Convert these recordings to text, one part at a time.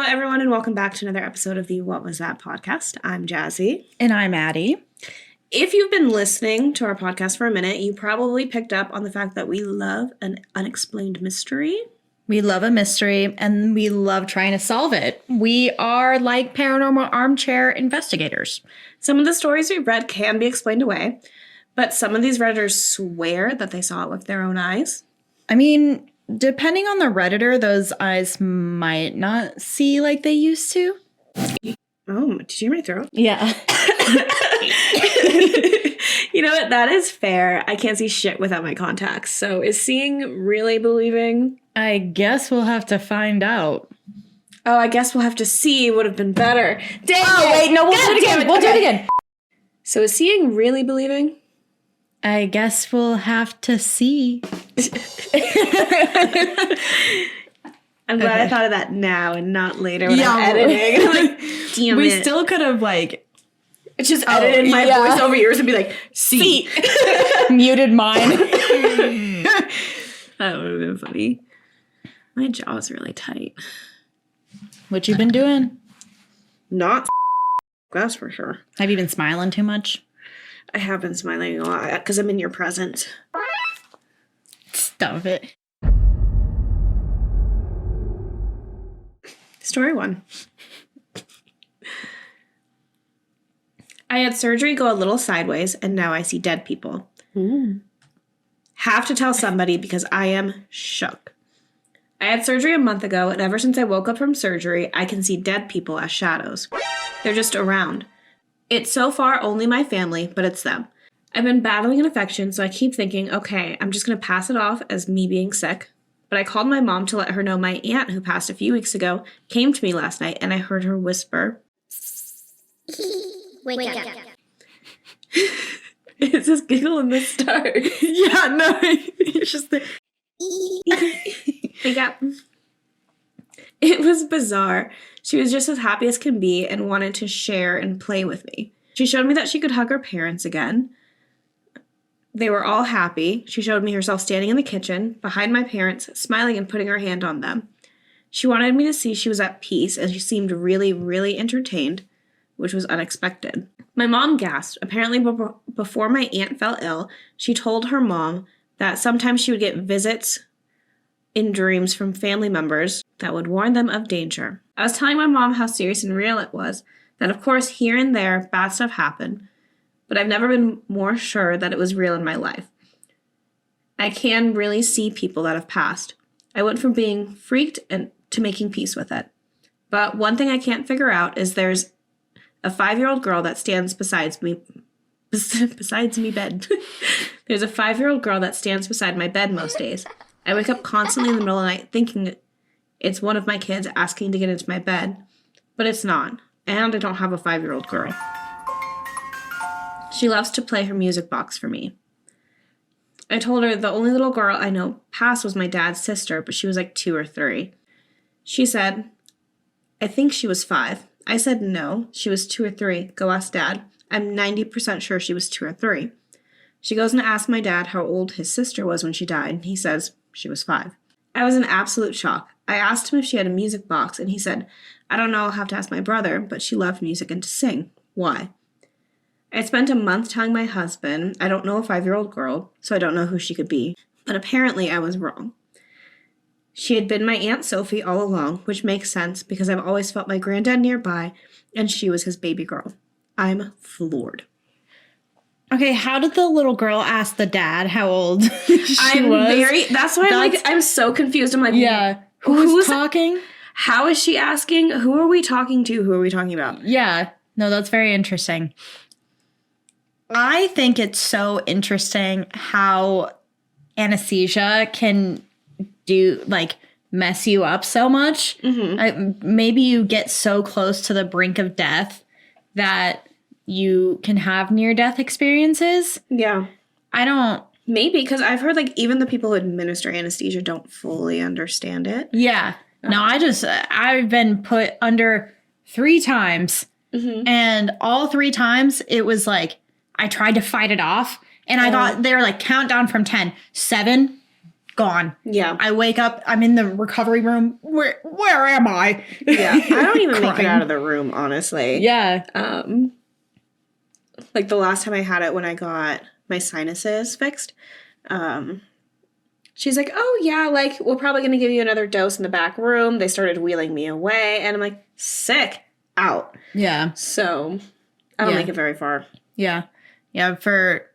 everyone, and welcome back to another episode of the What Was That podcast. I'm Jazzy. And I'm Addi. If you've been listening to our podcast for a minute, you probably picked up on the fact that we love an unexplained mystery. We love a mystery, and we love trying to solve it. We are like paranormal armchair investigators. Some of the stories we've read can be explained away, but some of these Redditors swear that they saw it with their own eyes. I mean, depending on the Redditor, those eyes might not see like they used to. Oh, did you hear my throat? Yeah. You know what? That is fair. I can't see shit without my contacts. So is seeing really believing? I guess we'll have to find out. Oh, I guess we'll have to see would have been better. Dang Oh, wait, no, we'll do it again. We'll do it again. So is seeing really believing? I guess we'll have to see. I'm glad I thought of that now and not later when I'm editing. Like, damn we it. still could have, like... It's just edited my voice over yours and be like, see. Muted mine. That would have been funny. My jaw's really tight. What you been doing? Not that's for sure. Have you been smiling too much? I have been smiling a lot because I'm in your presence. Stop it. Story 1. I had surgery go a little sideways, and now I see dead people. Ooh. Have to tell somebody because I am shook. I had surgery a month ago, and ever since I woke up from surgery, I can see dead people as shadows. They're just around. It's so far only my family, but it's them. I've been battling an infection, so I keep thinking, okay, I'm just going to pass it off as me being sick. But I called my mom to let her know my aunt, who passed a few weeks ago, came to me last night, and I heard her whisper, Wake up. It's this giggle in the start. Yeah, no, it's just the... Wake up. It was bizarre. She was just as happy as can be and wanted to share and play with me. She showed me that she could hug her parents again. They were all happy. She showed me herself standing in the kitchen, behind my parents, smiling and putting her hand on them. She wanted me to see she was at peace, and she seemed really, really entertained, which was unexpected. My mom gasped. Apparently, before my aunt fell ill, she told her mom that sometimes she would get visits in dreams from family members that would warn them of danger. I was telling my mom how serious and real it was, that of course here and there bad stuff happened, but I've never been more sure that it was real in my life. I can really see people that have passed. I went from being freaked and to making peace with it. But one thing I can't figure out is there's a 5-year-old girl that stands besides me bed. There's a 5-year-old girl that stands beside my bed most days. I wake up constantly in the middle of the night thinking it's one of my kids asking to get into my bed, but it's not, and I don't have a 5-year-old girl. She loves to play her music box for me. I told her the only little girl I know passed was my dad's sister, but she was like 2 or 3. She said, I think she was 5. I said no, she was 2 or 3. Go ask Dad. I'm 90% sure she was 2 or 3. She goes and asks my dad how old his sister was when she died, and he says she was 5. I was in absolute shock. I asked him if she had a music box, and he said, I don't know, I'll have to ask my brother, but she loved music and to sing. Why? I spent a month telling my husband I don't know a 5-year-old girl, so I don't know who she could be, but apparently I was wrong. She had been my Aunt Sophie all along, which makes sense because I've always felt my granddad nearby, and she was his baby girl. I'm floored. Okay, how did the little girl ask the dad how old she was? That's why I'm so confused. I'm like, yeah, who's talking? How is she asking? Who are we talking to? Who are we talking about? Yeah, no, that's very interesting. I think it's so interesting how anesthesia can mess you up so much. Mm-hmm. Maybe you get so close to the brink of death that you can have near-death experiences. Yeah. Maybe, because I've heard, even the people who administer anesthesia don't fully understand it. Yeah. No, I've been put under 3 times. Mm-hmm. And all 3 times, it was I tried to fight it off. And I thought, they were countdown from 10. 7, gone. Yeah. I wake up, I'm in the recovery room. Where am I? Yeah. I don't even make it Crying. out of the room, honestly. Yeah. Like the last time I had it when I got my sinuses fixed, she's like, oh yeah, like we're probably going to give you another dose in the back room. They started wheeling me away and I'm like, sick, out. Yeah. So I don't make it very far. Yeah. Yeah. For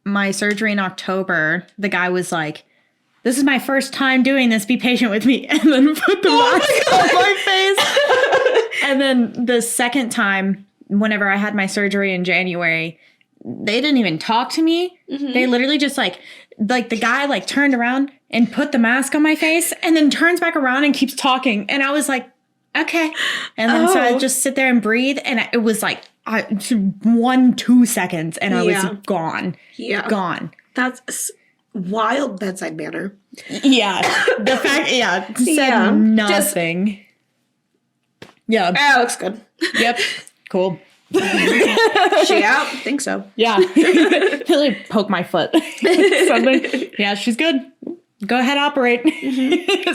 my surgery in October, the guy was like, this is my first time doing this. Be patient with me. And then put the mask on my face. And then the second time, whenever I had my surgery in January, they didn't even talk to me. Mm-hmm. They literally just like the guy like turned around and put the mask on my face and then turns back around and keeps talking. And I was like, okay. And then so I just sit there and breathe. And it was like 1-2 seconds and I was gone. Yeah. Gone. That's wild bedside manner. Yeah. The fact, said nothing. Yeah. Oh, looks good. Yep. Cool. She out? Think so. Yeah. Really poke my foot. Something. Yeah, she's good. Go ahead, operate.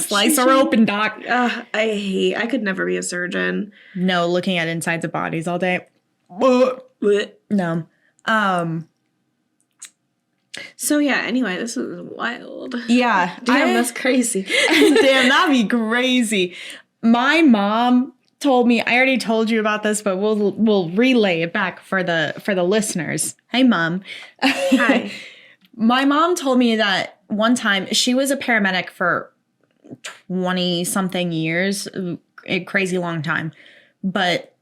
Slice her open, doc. I could never be a surgeon. No, looking at insides of bodies all day. No. So yeah, anyway, this is wild. Yeah. Damn, that's crazy. Damn, that'd be crazy. My mom told me, I already told you about this, but we'll relay it back for the listeners. Hey, Mom. Hi. My mom told me that one time she was a paramedic for 20-something years, a crazy long time. But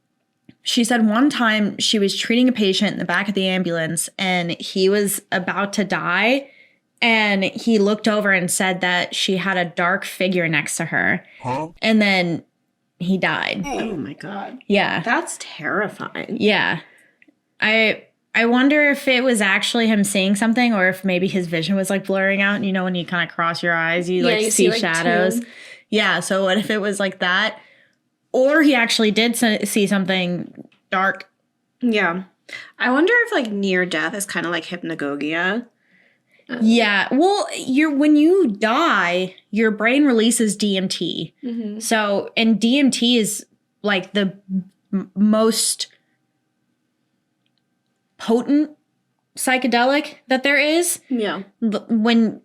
she said one time she was treating a patient in the back of the ambulance and he was about to die. And he looked over and said that she had a dark figure next to her. Huh? And then he died. Oh my God. Yeah. That's terrifying. Yeah. I wonder if it was actually him seeing something or if maybe his vision was like blurring out. You know, when you kind of cross your eyes, you see like shadows. Yeah. So what if it was like that? Or he actually did see something dark. Yeah. I wonder if like near death is kind of like hypnagogia. Yeah. Well, when you die, your brain releases DMT. Mm-hmm. So, and DMT is like the most potent psychedelic that there is. Yeah. When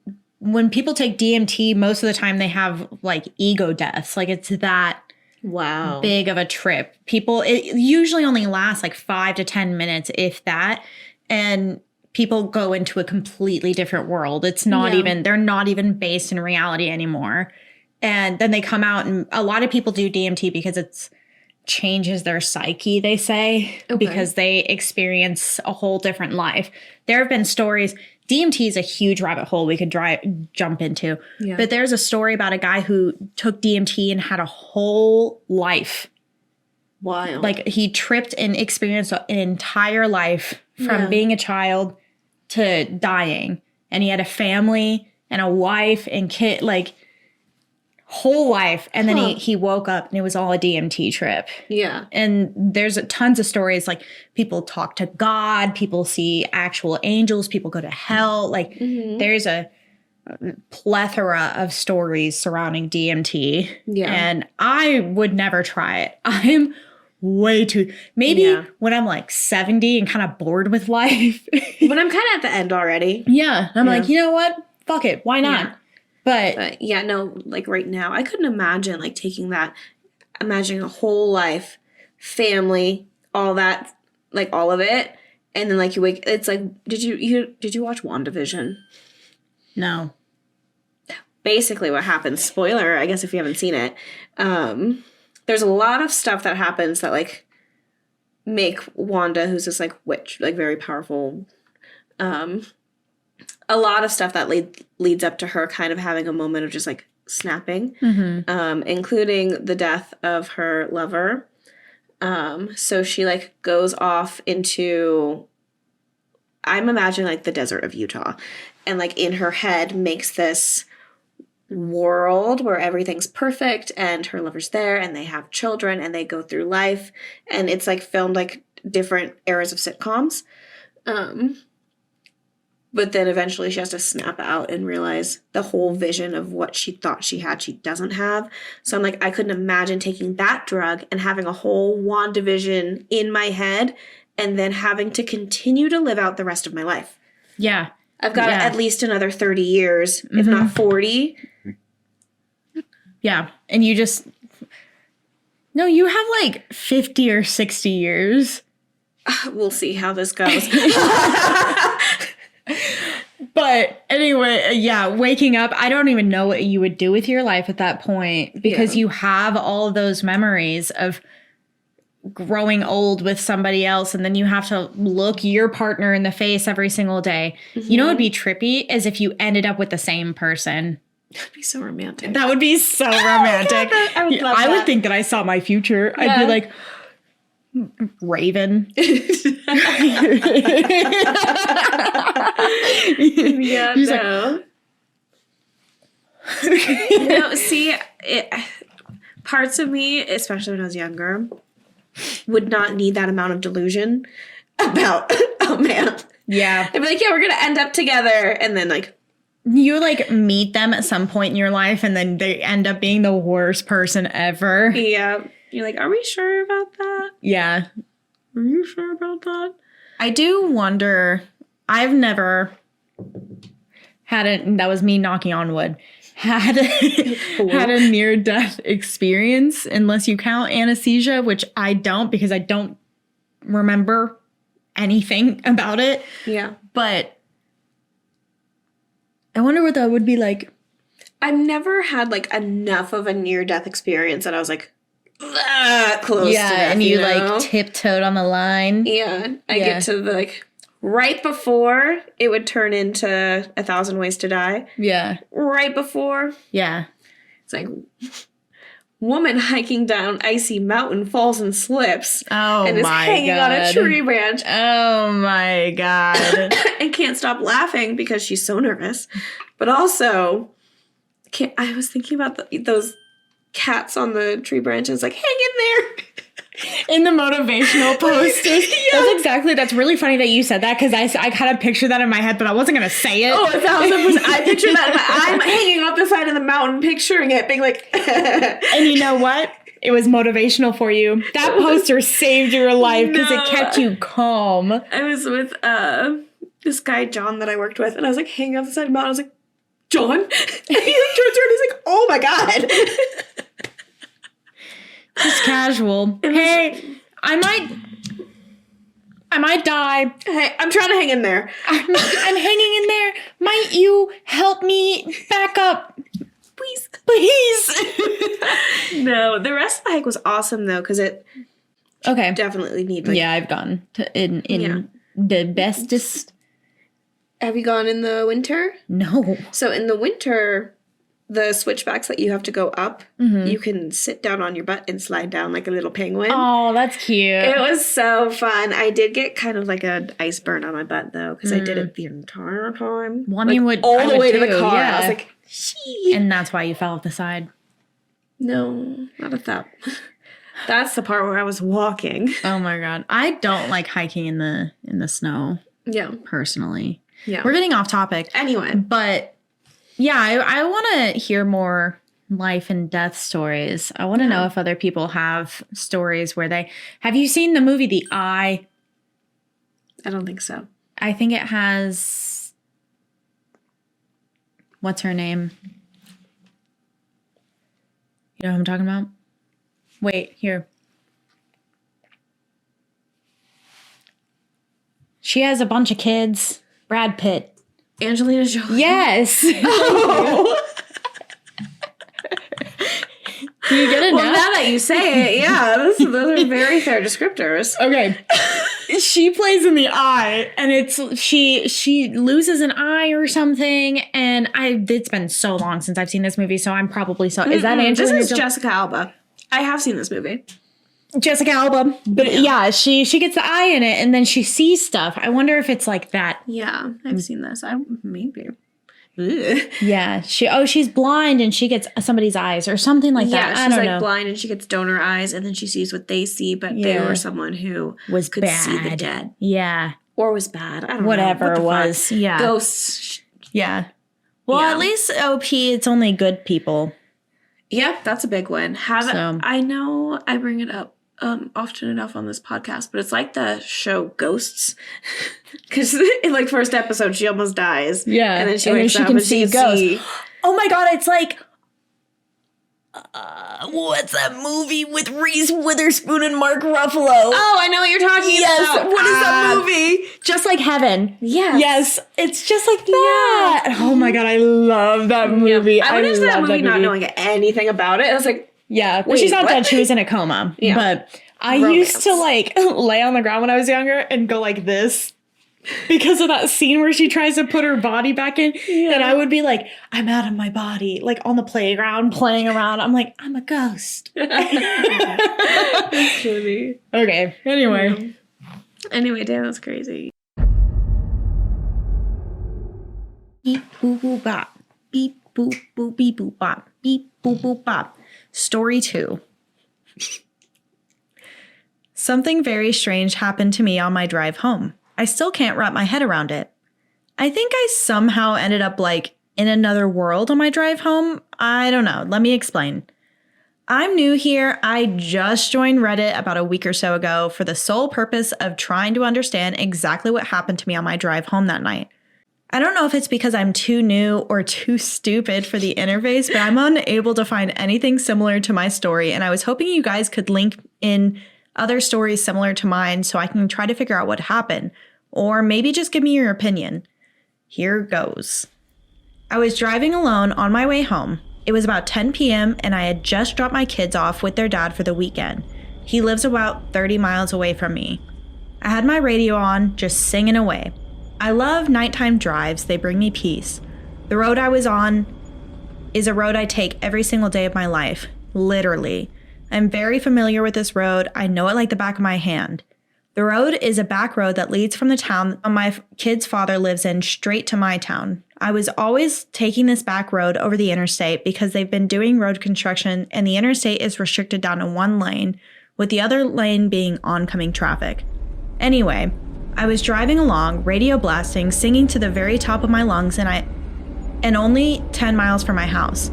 people take DMT, most of the time they have like ego deaths. Like it's that big of a trip. It usually only lasts like 5 to 10 minutes, if that. And people go into a completely different world. It's not they're not even based in reality anymore. And then they come out and a lot of people do DMT because it changes their psyche, they say, because they experience a whole different life. There have been stories. DMT is a huge rabbit hole we could jump into. Yeah. But there's a story about a guy who took DMT and had a whole life. Wild. Like he tripped and experienced an entire life from being a child to dying. And he had a family and a wife and kid, like whole life. And then he woke up and it was all a DMT trip. Yeah. And there's tons of stories, like people talk to God, people see actual angels, people go to hell. Like there's a plethora of stories surrounding DMT. Yeah. And I would never try it. I'm way too, maybe when I'm like 70 and kind of bored with life. When I'm kind of at the end already. Yeah. I'm like, you know what? Fuck it. Why not? Yeah. But no, like right now, I couldn't imagine like taking that, imagining a whole life, family, all that, like all of it. And then like you wake, it's like, did you watch WandaVision? No. Basically what happens, spoiler, I guess if you haven't seen it, there's a lot of stuff that happens that like make Wanda, who's this like witch, like very powerful, a lot of stuff that leads up to her kind of having a moment of just like snapping, including the death of her lover. So she like goes off into, I'm imagining like the desert of Utah, and like in her head makes this world where everything's perfect and her lover's there and they have children and they go through life, and it's like filmed like different eras of sitcoms. But then eventually she has to snap out and realize the whole vision of what she thought she had, she doesn't have. So I'm like, I couldn't imagine taking that drug and having a whole WandaVision in my head and then having to continue to live out the rest of my life. Yeah. I've got at least another 30 years, if not 40. Yeah. And you just... No, you have like 50 or 60 years. We'll see how this goes. But anyway, yeah, waking up, I don't even know what you would do with your life at that point because you have all those memories of growing old with somebody else, and then you have to look your partner in the face every single day. Mm-hmm. You know what would be trippy is if you ended up with the same person. That'd be so romantic. That would be so romantic. I would love that. I would think that I saw my future. Yeah. I'd be like, Raven. Yeah, no. No, see, parts of me, especially when I was younger, would not need that amount of delusion about, oh man. Yeah. I'd be like, yeah, we're going to end up together. And then like. You like meet them at some point in your life and then they end up being the worst person ever. Yeah. You're like, are we sure about that? Yeah. Are you sure about that? I do wonder, I've never had that was me knocking on wood, had a near-death experience, unless you count anesthesia, which I don't because I don't remember anything about it. Yeah. But I wonder what that would be like. I've never had like enough of a near-death experience that I was like, that close to death, and you like tiptoed on the line. Yeah. I get to the like right before it would turn into 1,000 Ways to Die. Yeah. Right before. Yeah. It's like woman hiking down icy mountain falls and slips. Oh, and is hanging on a tree branch. Oh my God. And can't stop laughing because she's so nervous. But also, I was thinking about those cats on the tree branches, like, hang in there. In the motivational posters. Yeah. That's really funny that you said that because I kind of pictured that in my head, but I wasn't going to say it. Oh, 1,000%. I pictured that. I'm hanging off the side of the mountain, picturing it, being like... And you know what? It was motivational for you. That poster saved your life because it kept you calm. I was with this guy, John, that I worked with, and I was like hanging off the side of the mountain. I was like, John? And he like turns around and he's like, oh my God. Just casual. Hey, I might die. Hey, I'm trying to hang in there. I'm hanging in there. Might you help me back up? Please. No, the rest of the hike was awesome though, because it definitely need like... Yeah, I've gone in the bestest. Have you gone in the winter? No. So in the winter... The switchbacks that you have to go up, you can sit down on your butt and slide down like a little penguin. Oh, that's cute. It was so fun. I did get kind of like an ice burn on my butt, though, because I did it the entire time. Well, I mean, all the way to the car. Yeah. I was like, shee. And that's why you fell off the side. No, not at that. That's the part where I was walking. Oh, my God. I don't like hiking in the snow. Yeah. Personally. Yeah. We're getting off topic. Anyway. But... Yeah, I want to hear more life and death stories. I want to know if other people have stories where they... Have you seen the movie The Eye? I don't think so. I think it has... What's her name? You know who I'm talking about? Wait, here. She has a bunch of kids. Brad Pitt. Angelina Jolie. Yes. Oh. Do you get it now? Well, now that you say it, yeah, those are very fair descriptors. Okay. She plays in The Eye, and it's she loses an eye or something, and it's been so long since I've seen this movie, so I'm probably so... Is that Angelina This is Jessica Alba. I have seen this movie. Jessica Alba. But yeah, she gets the eye in it and then she sees stuff. I wonder if it's like that. Yeah, I've seen this. Maybe. Ugh. Yeah. She's blind and she gets somebody's eyes or something like that. Yeah, she's like blind and she gets donor eyes and then she sees what they see, but they were someone who was could see the dead. Yeah. Or was bad. I don't know. Whatever it was. Fuck? Yeah. Ghosts. Yeah. Well, at least OP, it's only good people. Yeah, that's a big one. I know I bring it up often enough on this podcast, but it's like the show Ghosts. Because in like first episode, she almost dies. Yeah. And then she wakes up can and see she can see. Oh my God, it's like... what's that movie with Reese Witherspoon and Mark Ruffalo? Oh, I know what you're talking about. What is that movie? Just Like Heaven. Yes. Yes, it's just like that. Yeah. Oh my God, I love that movie. I went into that movie not knowing anything about it. I was like, yeah. Well, she's not dead. She was in a coma. Yeah. But I used to like lay on the ground when I was younger and go like this. Because of that scene where she tries to put her body back in. Yeah. And I would be like, I'm out of my body. Like on the playground playing around. I'm like, I'm a ghost. That's funny. Okay. Anyway. Anyway, damn, that's crazy. Beep, boop, boop, bop. Beep, boop, boop, beep, boop, bop. Beep, boop, boop, bop. Story 2. Something very strange happened to me on my drive home. I still can't wrap my head around it. I think I somehow ended up like in another world on my drive home. I don't know. Let me explain. I'm new here. I just joined Reddit about a week or so ago for the sole purpose of trying to understand exactly what happened to me on my drive home that night. I don't know if it's because I'm too new or too stupid for the interface, but I'm unable to find anything similar to my story, and I was hoping you guys could link in other stories similar to mine so I can try to figure out what happened, or maybe just give me your opinion. Here goes. I was driving alone on my way home. It was about 10 p.m. and I had just dropped my kids off with their dad for the weekend. He lives about 30 miles away from me. I had my radio on, just singing away. I love nighttime drives. They bring me peace. The road I was on is a road I take every single day of my life, literally. I'm very familiar with this road. I know it like the back of my hand. The road is a back road that leads from the town my kid's father lives in straight to my town. I was always taking this back road over the interstate because they've been doing road construction and the interstate is restricted down to one lane, with the other lane being oncoming traffic. Anyway, I was driving along, radio blasting, singing to the very top of my lungs, and only 10 miles from my house,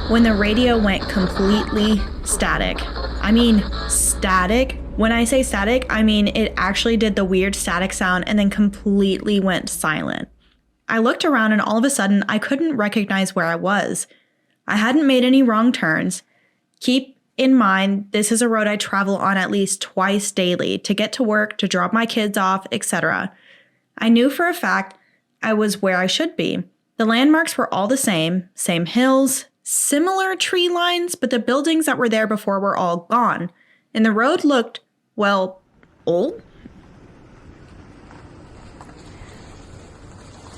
when the radio went completely static. I mean, static. When I say static, I mean it actually did the weird static sound and then completely went silent. I looked around and all of a sudden I couldn't recognize where I was. I hadn't made any wrong turns. Keep in mind, this is a road I travel on at least twice daily to get to work, to drop my kids off, etc. I knew for a fact I was where I should be. The landmarks were all the same hills, similar tree lines, but the buildings that were there before were all gone. And the road looked, well, old?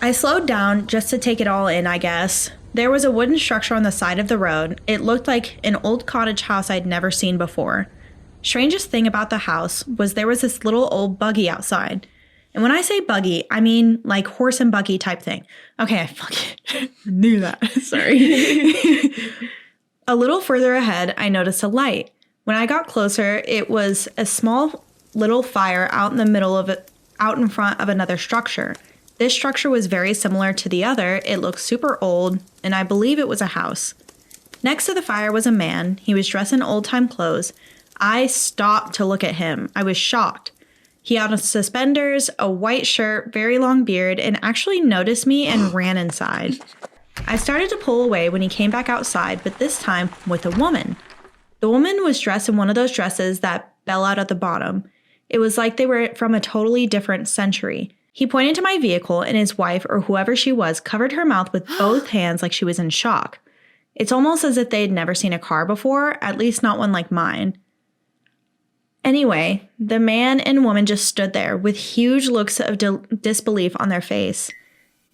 I slowed down just to take it all in, I guess. There was a wooden structure on the side of the road. It looked like an old cottage house I'd never seen before. Strangest thing about the house was there was this little old buggy outside. And when I say buggy, I mean like horse and buggy type thing. Okay, I fucking knew that. Sorry. A little further ahead, I noticed a light. When I got closer, it was a small little fire out in the middle of it, out in front of another structure. This structure was very similar to the other. It looked super old, and I believe it was a house. Next to the fire was a man. He was dressed in old-time clothes. I stopped to look at him. I was shocked. He had suspenders, a white shirt, very long beard, and actually noticed me and ran inside. I started to pull away when he came back outside, but this time with a woman. The woman was dressed in one of those dresses that fell out at the bottom. It was like they were from a totally different century. He pointed to my vehicle, and his wife, or whoever she was, covered her mouth with both hands like she was in shock. It's almost as if they had never seen a car before, at least not one like mine. Anyway, the man and woman just stood there with huge looks of disbelief on their face.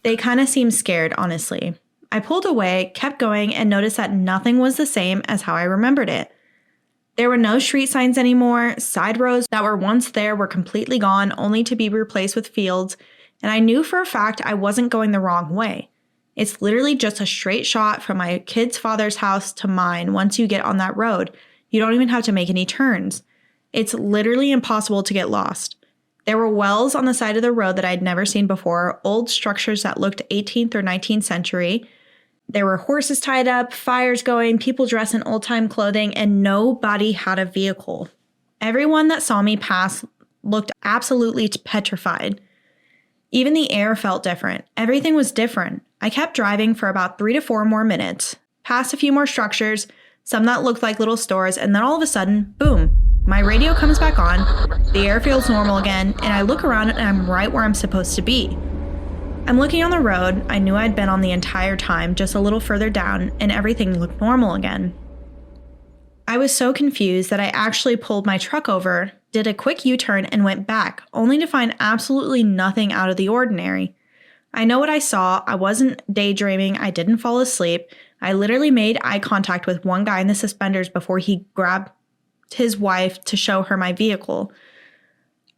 They kind of seemed scared, honestly. I pulled away, kept going, and noticed that nothing was the same as how I remembered it. There were no street signs anymore. Side roads that were once there were completely gone, only to be replaced with fields, and I knew for a fact I wasn't going the wrong way. It's literally just a straight shot from my kid's father's house to mine once you get on that road. You don't even have to make any turns. It's literally impossible to get lost. There were wells on the side of the road that I'd never seen before, old structures that looked 18th or 19th century. There were horses tied up, fires going, people dressed in old-time clothing, and nobody had a vehicle. Everyone that saw me pass looked absolutely petrified. Even the air felt different. Everything was different. I kept driving for about 3 to 4 more minutes, past a few more structures, some that looked like little stores, and then all of a sudden, boom, my radio comes back on, the air feels normal again, and I look around and I'm right where I'm supposed to be. I'm looking on the road I knew I'd been on the entire time, just a little further down, and everything looked normal again. I was so confused that I actually pulled my truck over, did a quick U-turn, and went back, only to find absolutely nothing out of the ordinary. I know what I saw. I wasn't daydreaming. I didn't fall asleep. I literally made eye contact with one guy in the suspenders before he grabbed his wife to show her my vehicle.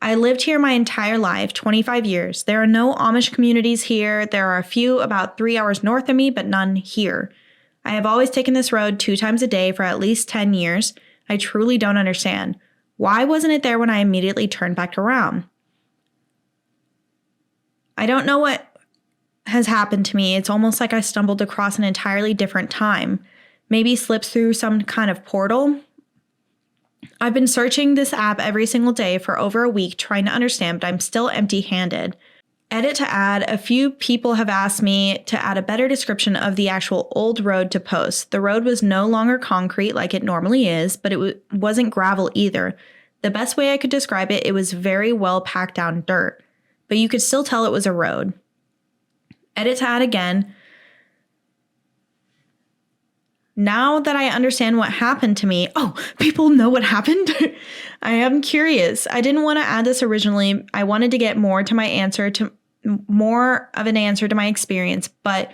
I lived here my entire life, 25 years. There are no Amish communities here. There are a few about 3 hours north of me, but none here. I have always taken this road 2 times a day for at least 10 years. I truly don't understand. Why wasn't it there when I immediately turned back around? I don't know what has happened to me. It's almost like I stumbled across an entirely different time. Maybe slipped through some kind of portal. I've been searching this app every single day for over a week trying to understand, but I'm still empty-handed. Edit to add, a few people have asked me to add a better description of the actual old road to post. The road was no longer concrete like it normally is, but it wasn't gravel either. The best way I could describe it, it was very well packed down dirt, but you could still tell it was a road. Edit to add again. Now that I understand what happened to me, people know what happened? I am curious. I didn't want to add this originally. I wanted to get more of an answer to my experience, but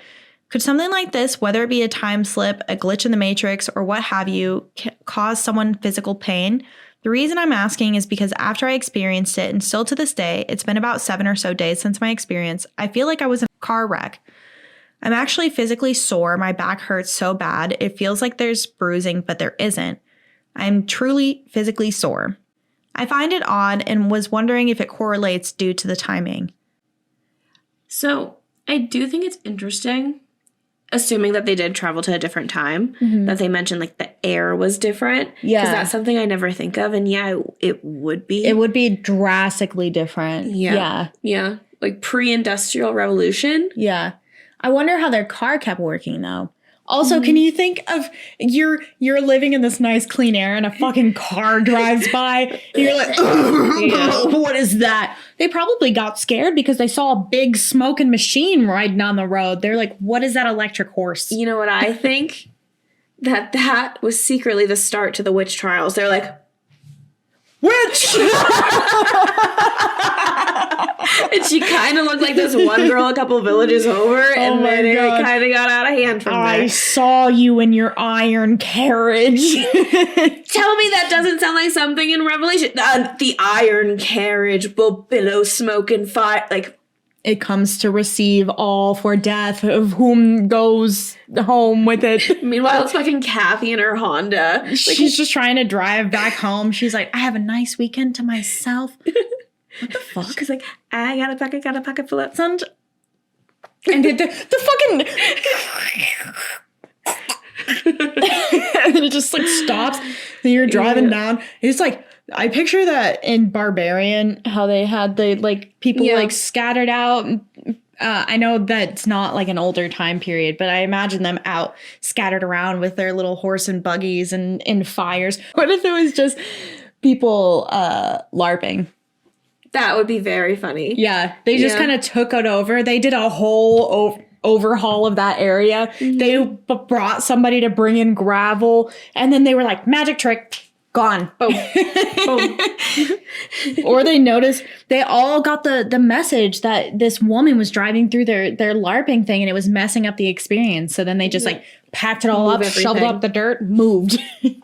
could something like this, whether it be a time slip, a glitch in the matrix, or what have you, cause someone physical pain? The reason I'm asking is because after I experienced it, and still to this day, it's been about 7 or so days since my experience, I feel like I was in a car wreck. I'm actually physically sore. My back hurts so bad. It feels like there's bruising, but there isn't. I'm truly physically sore. I find it odd and was wondering if it correlates due to the timing. So I do think it's interesting, assuming that they did travel to a different time, that they mentioned like the air was different. Yeah. Because that's something I never think of. And yeah, it would be. It would be drastically different. Yeah. Like pre-industrial revolution. Yeah. I wonder how their car kept working, though. Also, can you think of you're living in this nice clean air and a fucking car drives by and you're like, what is that? They probably got scared because they saw a big smoking machine riding down the road. They're like, what is that electric horse? You know what I think? that was secretly the start to the witch trials. They're like, witch! And she kind of looked like this one girl a couple villages over, and then it kind of got out of hand from there. I saw you in your iron carriage. Tell me that doesn't sound like something in Revelation. The iron carriage will billow smoke and fire. Like, it comes to receive all for death of whom goes home with it. Meanwhile, it's fucking Kathy in her Honda. Like, she's just trying to drive back home. She's like, I have a nice weekend to myself. What the fuck? She's like, I got a pocket full of sun. And the fucking... and it just like stops. And you're driving down. It's like... I picture that in Barbarian, how they had the like people like scattered out. I know that's not like an older time period, but I imagine them out scattered around with their little horse and buggies and in fires. What if it was just people LARPing? That would be very funny. Yeah, they just kind of took it over. They did a whole overhaul of that area. They brought somebody to bring in gravel, and then they were like, magic trick. Gone. Boom. Boom. Or they noticed they all got the message that this woman was driving through their LARPing thing and it was messing up the experience. So then they just like packed it all up, shoveled up the dirt, moved. Burn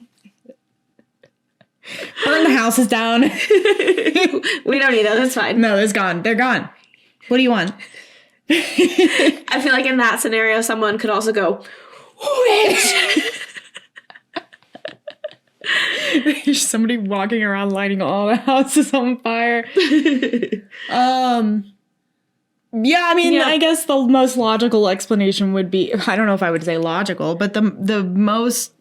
the houses down. We don't need those. That's fine. No, it's gone. They're gone. What do you want? I feel like in that scenario, someone could also go, witch! There's somebody walking around lighting all the houses on fire. Yeah, I mean, I guess the most logical explanation would be, I don't know if I would say logical, but the most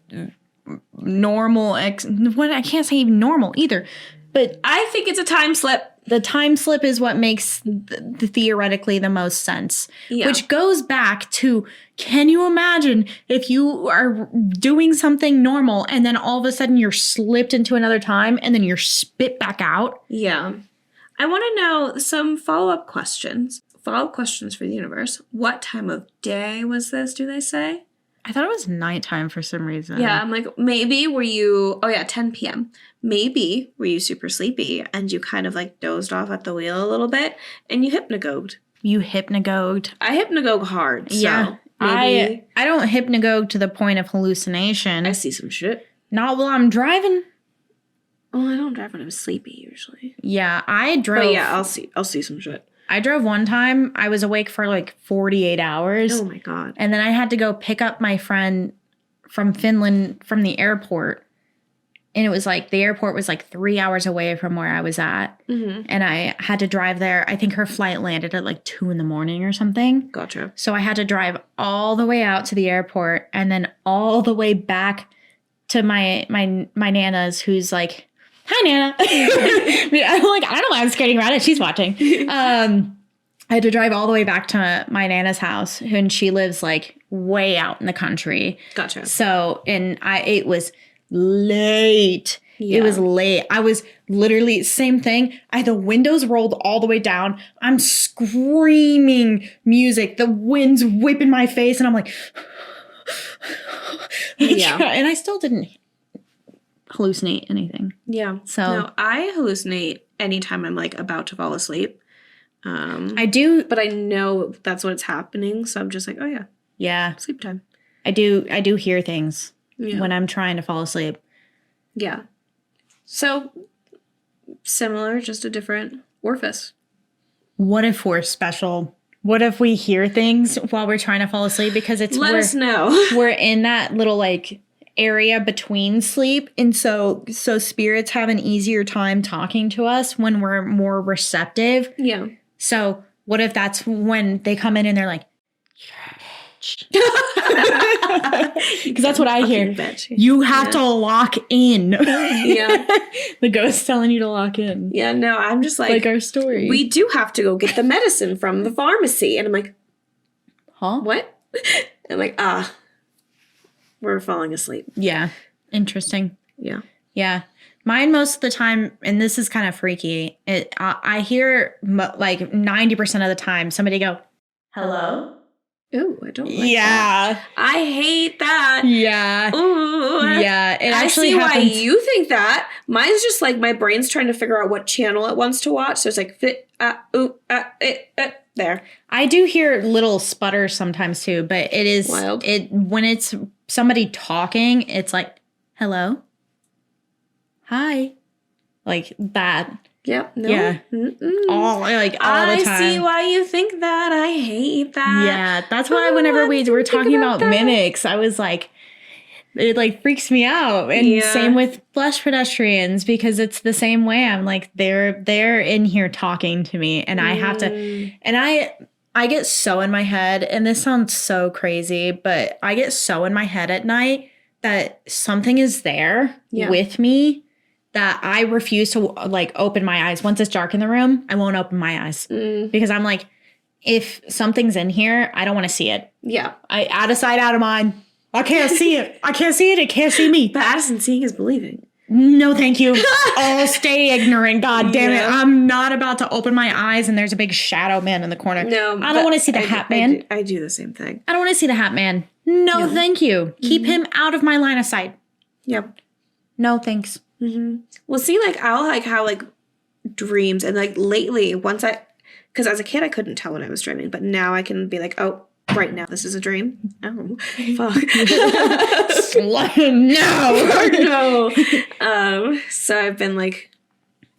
normal, I can't say even normal either, but I think it's a time slip. The time slip is what makes the theoretically the most sense, which goes back to, can you imagine if you are doing something normal and then all of a sudden you're slipped into another time and then you're spit back out? Yeah. I want to know some follow-up questions. Follow-up questions for the universe. What time of day was this, do they say? I thought it was nighttime for some reason. Yeah, I'm like, maybe were you, 10 p.m. Maybe were you super sleepy and you kind of like dozed off at the wheel a little bit and you hypnagogued. You hypnagogued. I hypnagogue hard, so yeah. Maybe. I don't hypnagogue to the point of hallucination. I see some shit. Not while I'm driving. Oh, I don't drive when I'm sleepy usually. Yeah, I drove. But yeah, I'll see some shit. I drove one time. I was awake for like 48 hours. Oh my God. And then I had to go pick up my friend from Finland from the airport. And it was like, the airport was like 3 hours away from where I was at. Mm-hmm. And I had to drive there. I think her flight landed at like 2 a.m. or something. Gotcha. So I had to drive all the way out to the airport and then all the way back to my Nana's, who's like, hi, Nana. I'm like, I don't know why I'm skating around it. She's watching. I had to drive all the way back to my Nana's house, and she lives like way out in the country. Gotcha. So, it was late. Yeah. It was late. I was literally, same thing. The windows rolled all the way down. I'm screaming music. The wind's whipping my face, and I'm like, yeah. And I still didn't hallucinate anything. Yeah. So no, I hallucinate anytime I'm like about to fall asleep. I do, but I know that's what's happening, so I'm just like, oh yeah. Yeah. Sleep time. I do hear things when I'm trying to fall asleep. Yeah. So similar, just a different orifice. What if we're special? What if we hear things while we're trying to fall asleep? Because let us know. We're in that little like area between sleep, and so spirits have an easier time talking to us when we're more receptive. Yeah. So what if that's when they come in and they're like, because that's what I hear. Bitch. You have to lock in. Yeah. The ghost telling you to lock in. Yeah, no, I'm just like our story. We do have to go get the medicine from the pharmacy. And I'm like, huh? What? I'm like, we're falling asleep. Yeah. Interesting. Yeah. Yeah. Mine most of the time, and this is kind of freaky, I hear like 90% of the time somebody go, hello? Ooh, I don't like that. I hate that. Yeah. Ooh. Yeah. It actually I see happens. why you think that. Mine's just like my brain's trying to figure out what channel it wants to watch. So it's like, there. I do hear little sputters sometimes too, but it is wild. When it's somebody talking, it's like, hello? Hi. Like that. Yep. No. Yeah. All the time. I see why you think that. I hate that. Yeah. That's why whenever we were talking about mimics, I was like, it like freaks me out. And same with flesh pedestrians, because it's the same way. I'm like, they're in here talking to me, and I have to, and I get so in my head, and this sounds so crazy, but I get so in my head at night that something is there with me that I refuse to like open my eyes. Once it's dark in the room, I won't open my eyes because I'm like, if something's in here, I don't want to see it. Yeah. I out of sight, out of mind. I can't see it. I can't see it. It can't see me. But Addison, seeing is believing. No, thank you. I'll stay ignorant. God damn it. I'm not about to open my eyes and there's a big shadow man in the corner. No. I don't want to see the hat man. I do the same thing. I don't want to see the hat man. No, thank you. Keep him out of my line of sight. Yep. No, thanks. Mm-hmm. Well, see, like, I'll like how like dreams, and like lately, because as a kid I couldn't tell when I was dreaming, but now I can be like, oh, right now this is a dream. Oh, fuck. No. So I've been like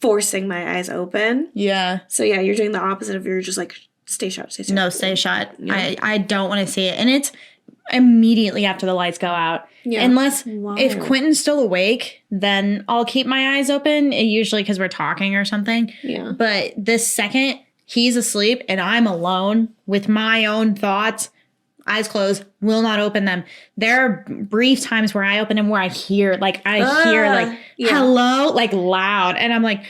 forcing my eyes open. Yeah. So yeah, you're doing the opposite of you're just like stay shut. No, stay shut. Yeah. I don't want to see it, and immediately after the lights go out. Yeah. Unless if Quentin's still awake, then I'll keep my eyes open, usually because we're talking or something. Yeah. But the second he's asleep and I'm alone with my own thoughts, eyes closed, will not open them. There are brief times where I open them where I hear hello, like loud. And I'm like,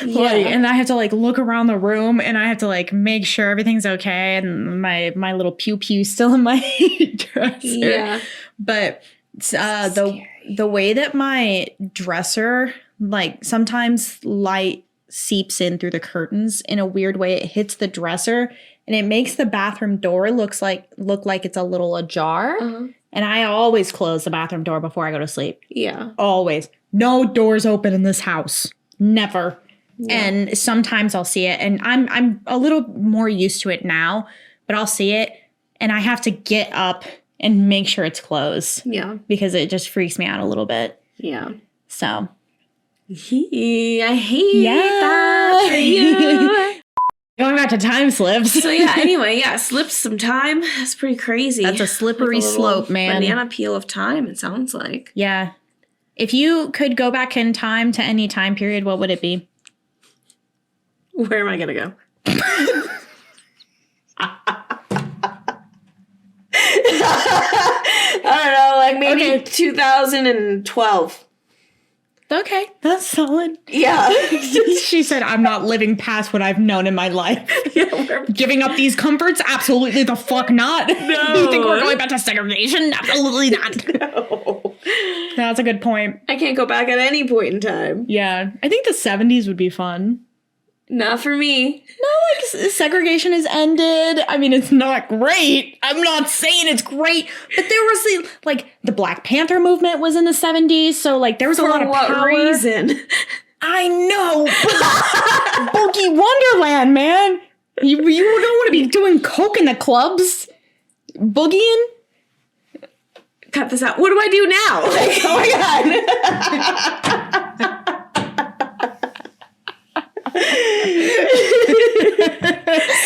and I have to like look around the room and I have to like make sure everything's okay. And my little pew still in my dresser. Yeah. But the way that my dresser, like sometimes light seeps in through the curtains in a weird way. It hits the dresser and it makes the bathroom door look like it's a little ajar. Uh-huh. And I always close the bathroom door before I go to sleep. Yeah. Always. No doors open in this house. Never. Yeah. And sometimes I'll see it and I'm a little more used to it now, but I'll see it and I have to get up and make sure it's closed. Yeah. Because it just freaks me out a little bit. Yeah. So. I hate that for you. Going back to time slips. So yeah, anyway, slipped some time. That's pretty crazy. That's a slippery slope, man. Banana peel of time, it sounds like. Yeah. If you could go back in time to any time period, what would it be? Where am I going to go? I don't know, like maybe 2012. Okay, that's solid. Yeah. She said, I'm not living past what I've known in my life. Yeah, giving up these comforts? Absolutely the fuck not. No. You think we're going back to segregation? Absolutely not. No. That's a good point. I can't go back at any point in time. Yeah. I think the 70s would be fun. Not for me. No, like segregation has ended. I mean, it's not great. I'm not saying it's great, but there was the Black Panther movement was in the 70s, so like there was a lot of power. For what reason? I know. Boogie Wonderland, man. You don't want to be doing coke in the clubs, boogieing. Cut this out. What do I do now? Like, oh my god.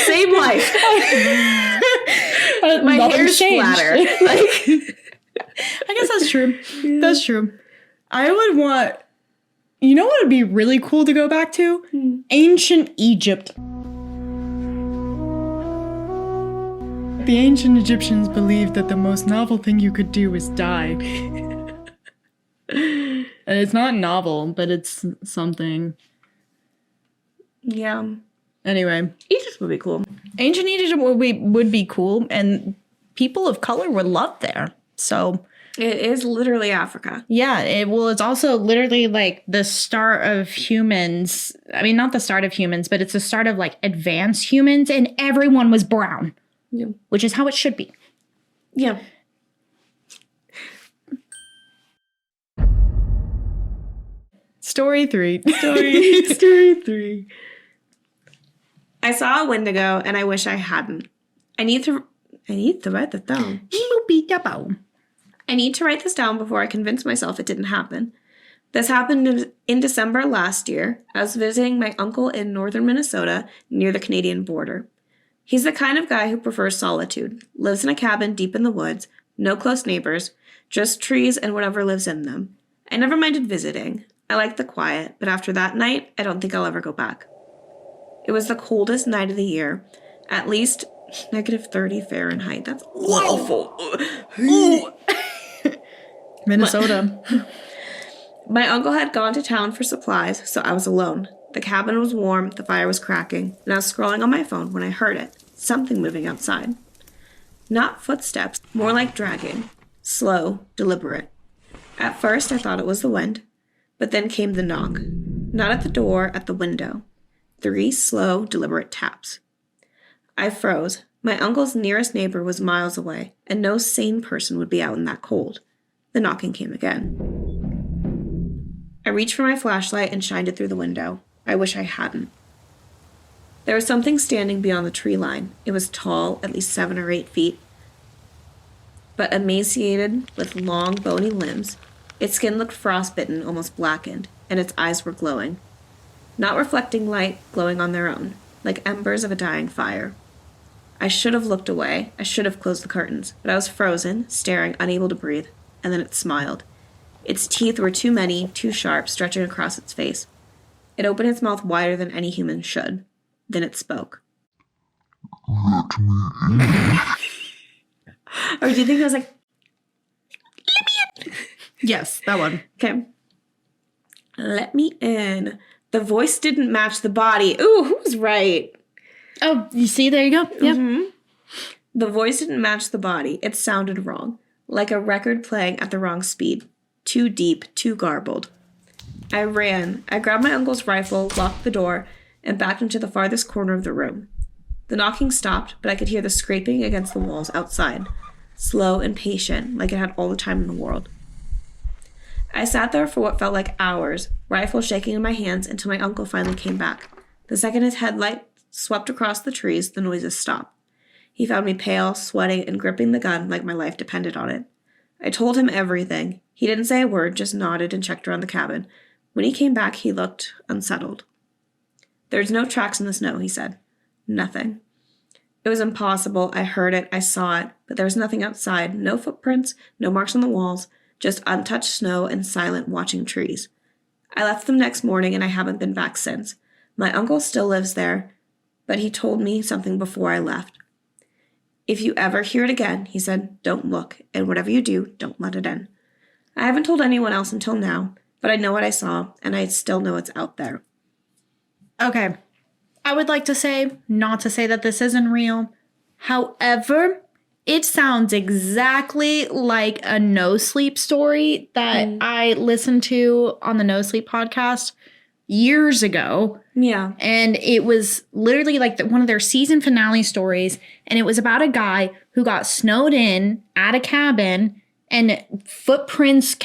Same life. My hair splatter. Like, I guess that's true. Yeah. That's true. I would want. You know what would be really cool to go back to? Ancient Egypt. The ancient Egyptians believed that the most novel thing you could do was die. And it's not novel, but it's something. Yeah. Anyway. Egypt would be cool. Ancient Egypt would be cool, and people of color would love there. So. It is literally Africa. Yeah. It's also literally like the start of humans. I mean, not the start of humans, but it's the start of like advanced humans, and everyone was brown. Yeah. Which is how it should be. Yeah. Story 3. Story 3. I saw a Wendigo and I wish I hadn't. I need to write this down. I need to write this down before I convince myself it didn't happen. This happened in December last year. I was visiting my uncle in northern Minnesota near the Canadian border. He's the kind of guy who prefers solitude, lives in a cabin deep in the woods, no close neighbors, just trees and whatever lives in them. I never minded visiting. I like the quiet, but after that night, I don't think I'll ever go back. It was the coldest night of the year, at least -30 Fahrenheit. That's awful. Minnesota. My uncle had gone to town for supplies, so I was alone. The cabin was warm, the fire was cracking, and I was scrolling on my phone when I heard it. Something moving outside. Not footsteps, more like dragging. Slow, deliberate. At first, I thought it was the wind, but then came the knock. Not at the door, at the window. 3 slow, deliberate taps. I froze. My uncle's nearest neighbor was miles away, and no sane person would be out in that cold. The knocking came again. I reached for my flashlight and shined it through the window. I wish I hadn't. There was something standing beyond the tree line. It was tall, at least 7 or 8 feet, but emaciated with long, bony limbs. Its skin looked frostbitten, almost blackened, and its eyes were glowing. Not reflecting light, glowing on their own, like embers of a dying fire. I should have looked away. I should have closed the curtains. But I was frozen, staring, unable to breathe. And then it smiled. Its teeth were too many, too sharp, stretching across its face. It opened its mouth wider than any human should. Then it spoke. Let me in. Or do you think it was like, let me in? Yes, that one. Okay. Let me in. The voice didn't match the body. Ooh, who was right? Oh, you see? There you go. Yep. Mm-hmm. The voice didn't match the body. It sounded wrong. Like a record playing at the wrong speed. Too deep, too garbled. I ran. I grabbed my uncle's rifle, locked the door, and backed into the farthest corner of the room. The knocking stopped, but I could hear the scraping against the walls outside. Slow and patient, like it had all the time in the world. I sat there for what felt like hours, rifle shaking in my hands until my uncle finally came back. The second his headlight swept across the trees, the noises stopped. He found me pale, sweating, and gripping the gun like my life depended on it. I told him everything. He didn't say a word, just nodded and checked around the cabin. When he came back, he looked unsettled. There's no tracks in the snow, he said. Nothing. It was impossible. I heard it. I saw it. But there was nothing outside. No footprints, no marks on the walls, just untouched snow and silent watching trees. I left them next morning and I haven't been back since. My uncle still lives there, but he told me something before I left. If you ever hear it again, he said, don't look, and whatever you do, don't let it in. I haven't told anyone else until now, but I know what I saw, and I still know it's out there. Okay. I would like to say, not to say that this isn't real. However, it sounds exactly like a No Sleep story that I listened to on the No Sleep podcast years ago. Yeah. And it was literally like one of their season finale stories. And it was about a guy who got snowed in at a cabin and handprints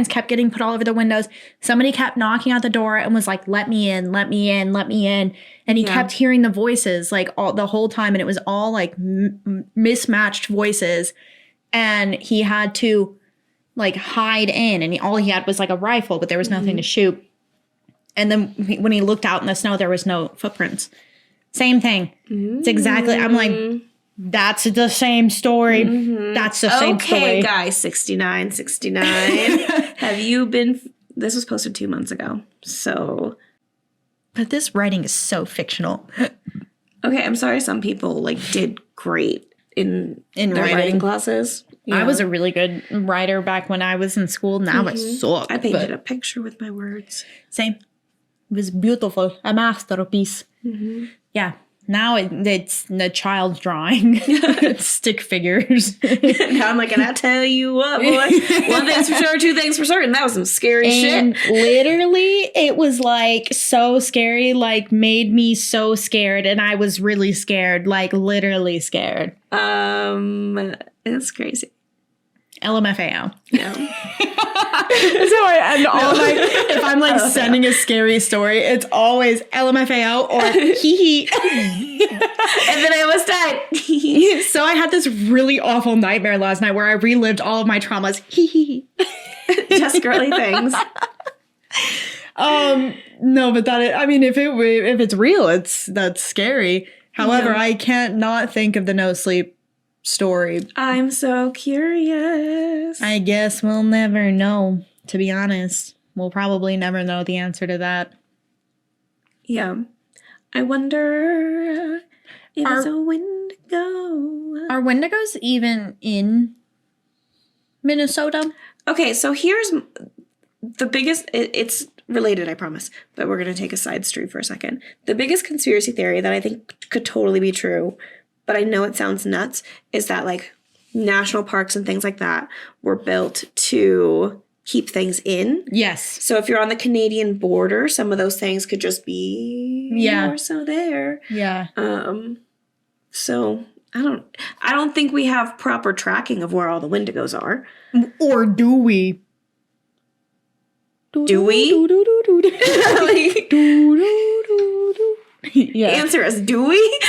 kept getting put all over the windows. Somebody kept knocking at the door and was like, let me in, let me in, let me in. And he kept hearing the voices like the whole time. And it was all like mismatched voices. And he had to like hide in, and all he had was like a rifle, but there was nothing to shoot. And then when he looked out in the snow, there was no footprints. Same thing. It's exactly, I'm like, that's the same story. That's the same story. Okay, guys, 69. Have you been, this was posted 2 months ago, so. But this writing is so fictional. Okay, I'm sorry some people like did great in their writing classes. I was a really good writer back when I was in school. Now I suck. I painted a picture with my words. Same. It was beautiful. A masterpiece. Yeah. Now it's the child's drawing. It's stick figures. Now I'm like, and I tell you what, boy. One thing's for sure, two things for certain. That was some scary shit. Literally, it was like so scary, like made me so scared. And I was really scared, like literally scared. It's crazy. LMFAO. Yeah. If I'm like sending a scary story, it's always LMFAO or hee hee. And then I almost died. So I had this really awful nightmare last night where I relived all of my traumas. Hee hee. Just girly things. No, but if it's real, that's scary. However, I can't not think of the No Sleep story. I'm so curious. I guess we'll never know, to be honest. We'll probably never know the answer to that. Yeah. I wonder if it's a Wendigo. Are Wendigos even in Minnesota? Okay, so here's the biggest, it's related, I promise, but we're going to take a side street for a second. The biggest conspiracy theory that I think could totally be true, but I know it sounds nuts, is that like national parks and things like that were built to keep things in. Yes. So if you're on the Canadian border, some of those things could just be more so there. Yeah. So I don't think we have proper tracking of where all the Wendigos are. Or do we? Do we? Yeah. Answer us, do we?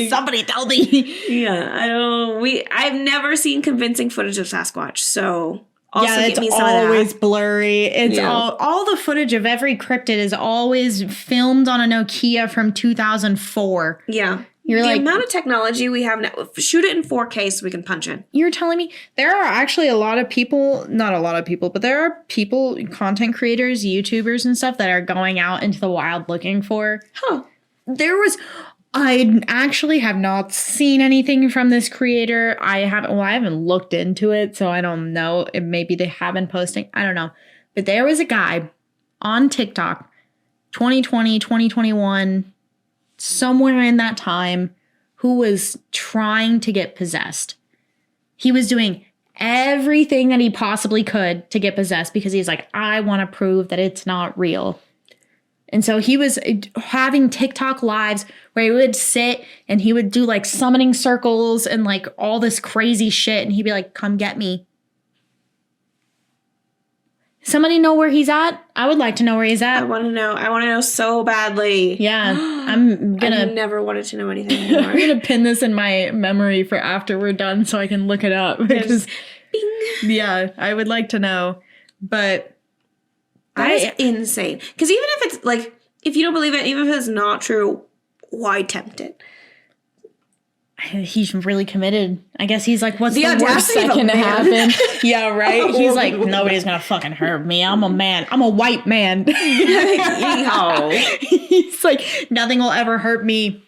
Somebody tell me. Yeah, I've never seen convincing footage of Sasquatch, so Also yeah, give me it's some of that. always blurry. It's all the footage of every cryptid is always filmed on a Nokia from 2004. Yeah. You're the like, amount of technology we have now, shoot it in 4K so we can punch in. you're telling me there are actually a lot of people, not a lot of people, but there are people, content creators, YouTubers and stuff that are going out into the wild looking for. I actually have not seen anything from this creator. I haven't looked into it, so I don't know. Maybe they have been posting. I don't know. But there was a guy on TikTok, 2020, 2021, somewhere in that time, who was trying to get possessed. He was doing everything that he possibly could to get possessed because he's like, I want to prove that it's not real. And so he was having TikTok lives where he would sit and he would do like summoning circles and like all this crazy shit. And he'd be like, come get me. Somebody know where he's at? I would like to know where he's at. I want to know so badly. Yeah. I never wanted to know anything anymore. I'm going to pin this in my memory for after we're done so I can look it up. Because, yeah, I would like to know. But that is insane. Because even if it's like, if you don't believe it, even if it's not true, why tempt it? He's really committed. I guess he's like, what's the worst audacity that of a can man. happen? Yeah, right? He's like, nobody's going to fucking hurt me. I'm a man. I'm a white man. Yeehaw. He's like, nothing will ever hurt me.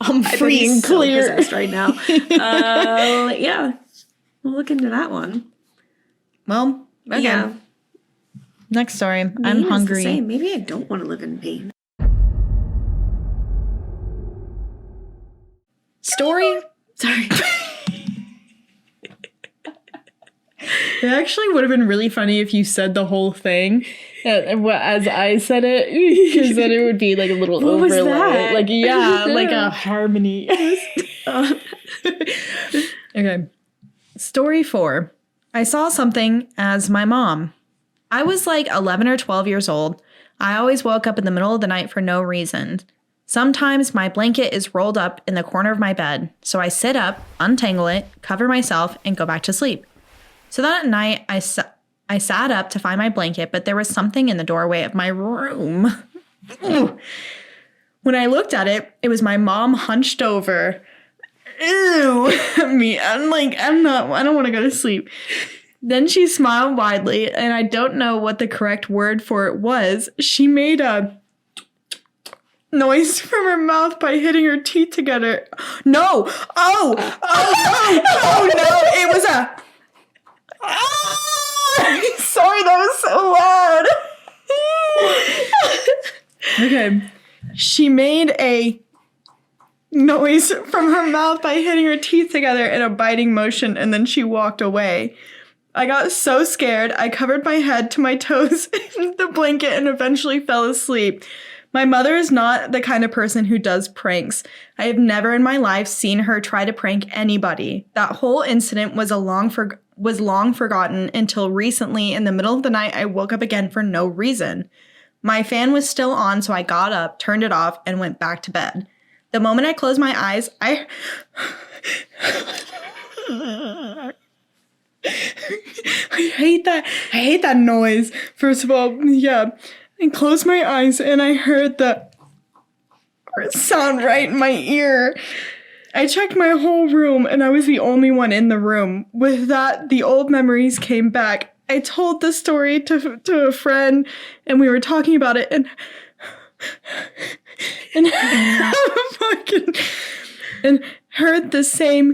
I'm free and so clear. Possessed right now. Yeah. We'll look into that one. Well, okay. Yeah. Next story. Pain I'm is hungry. the same. Maybe I don't want to live in pain. Story? Sorry. It actually would have been really funny if you said the whole thing as I said it, because then it would be like a little What overlay. was that? Like, yeah, like a harmony. Okay. Story 4. I saw something as my mom. I was like 11 or 12 years old. I always woke up in the middle of the night for no reason. Sometimes my blanket is rolled up in the corner of my bed, so I sit up, untangle it, cover myself, and go back to sleep. So that night, I sat up to find my blanket, but there was something in the doorway of my room. When I looked at it, it was my mom hunched over. Ew, me. I don't want to go to sleep. Then she smiled widely, and I don't know what the correct word for it was. She made a noise from her mouth by hitting her teeth together. No! Oh no! It was a... Sorry, that was so loud. Okay. She made a noise from her mouth by hitting her teeth together in a biting motion, and then she walked away. I got so scared, I covered my head to my toes in the blanket and eventually fell asleep. My mother is not the kind of person who does pranks. I have never in my life seen her try to prank anybody. That whole incident was long forgotten until recently in the middle of the night I woke up again for no reason. My fan was still on, so I got up, turned it off, and went back to bed. The moment I closed my eyes, I hate that noise. First of all, yeah. I closed my eyes and I heard the sound right in my ear. I checked my whole room and I was the only one in the room. With that, the old memories came back. I told the story to a friend and we were talking about it and and heard the same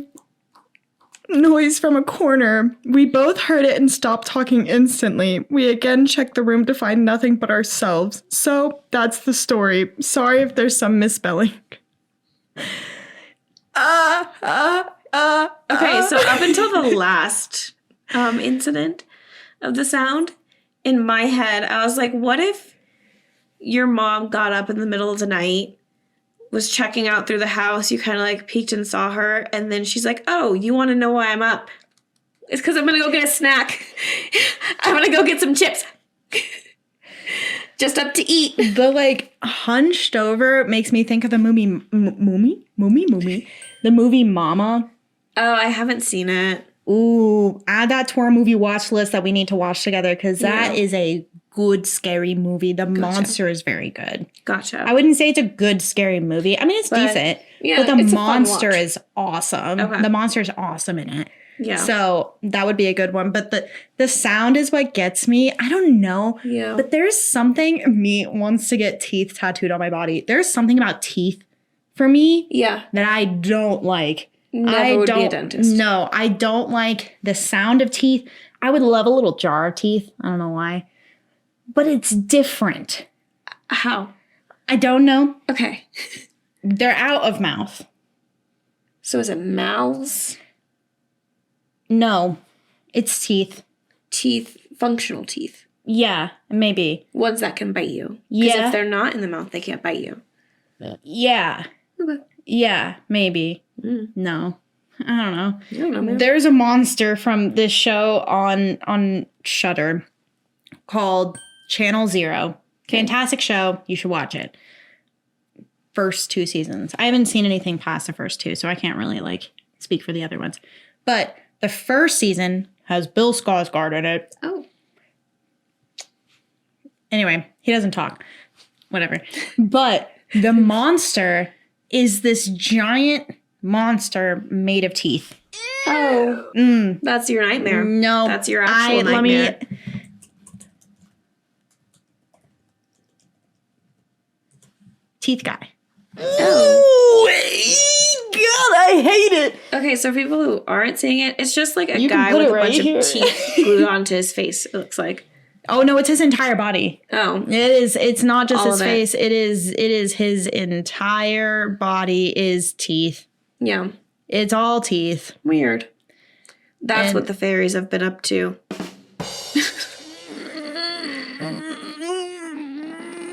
noise from a corner. We both heard it and stopped talking instantly. We again checked the room to find nothing but ourselves. So that's the story. Sorry if there's some misspelling. Okay, so up until the last incident of the sound, in my head, I was like, what if your mom got up in the middle of the night, was checking out through the house, you kind of like peeked and saw her, and then she's like, oh, you want to know why I'm up? It's because I'm going to go get a snack. I'm going to go get some chips. Just up to eat. The like hunched over makes me think of the movie The movie Mama. Oh, I haven't seen it. Ooh, add that to our movie watch list that we need to watch together because that is a good scary movie. The monster is very good. Gotcha. I wouldn't say it's a good scary movie. I mean, it's decent, but the monster is awesome. Okay. The monster is awesome in it. Yeah. So that would be a good one. But the sound is what gets me. I don't know. Yeah. But there's something, me wants to get teeth tattooed on my body. There's something about teeth for me that I don't like. Never would be a dentist. No, I don't like the sound of teeth. I would love a little jar of teeth. I don't know why. But it's different. How? I don't know. Okay. They're out of mouth. So is it mouths? No. It's teeth. Teeth, functional teeth. Yeah, maybe. Ones that can bite you. Yeah. Because if they're not in the mouth, they can't bite you. Yeah. Okay. Yeah, maybe. No. I don't know. I don't know, man. There's a monster from this show on Shudder called Channel Zero. Fantastic show. You should watch it. First 2 seasons. I haven't seen anything past the first 2, so I can't really speak for the other ones. But the first season has Bill Skarsgård in it. Oh. Anyway, he doesn't talk. Whatever. But the monster is this giant monster made of teeth. Oh. That's your nightmare. No. That's your actual nightmare. Teeth guy. Oh. God, I hate it. Okay, so for people who aren't seeing it, it's just like a guy with a bunch of teeth glued onto his face, it looks like. Oh no, it's his entire body. Oh. It's not just his face. It is his entire body is teeth. Yeah. It's all teeth. Weird. That's what the fairies have been up to.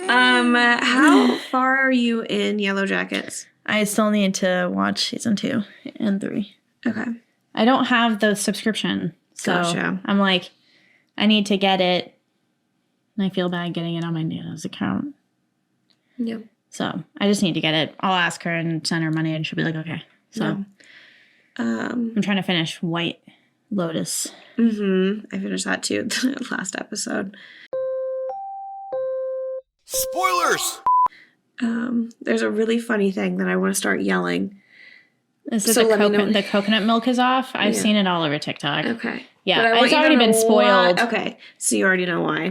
How far are you in Yellow Jackets? I still need to watch season 2 and 3. Okay. I don't have the subscription. So gotcha. I'm like, I need to get it. And I feel bad getting it on my Nana's account. Yep. So I just need to get it. I'll ask her and send her money and she'll be like, okay. So I'm trying to finish White Lotus. I finished that too, the last episode. Spoilers! There's a really funny thing that I want to start yelling. Is it the coconut milk is off? I've seen it all over TikTok. Okay. Yeah, it's already been spoiled. Okay, so you already know why.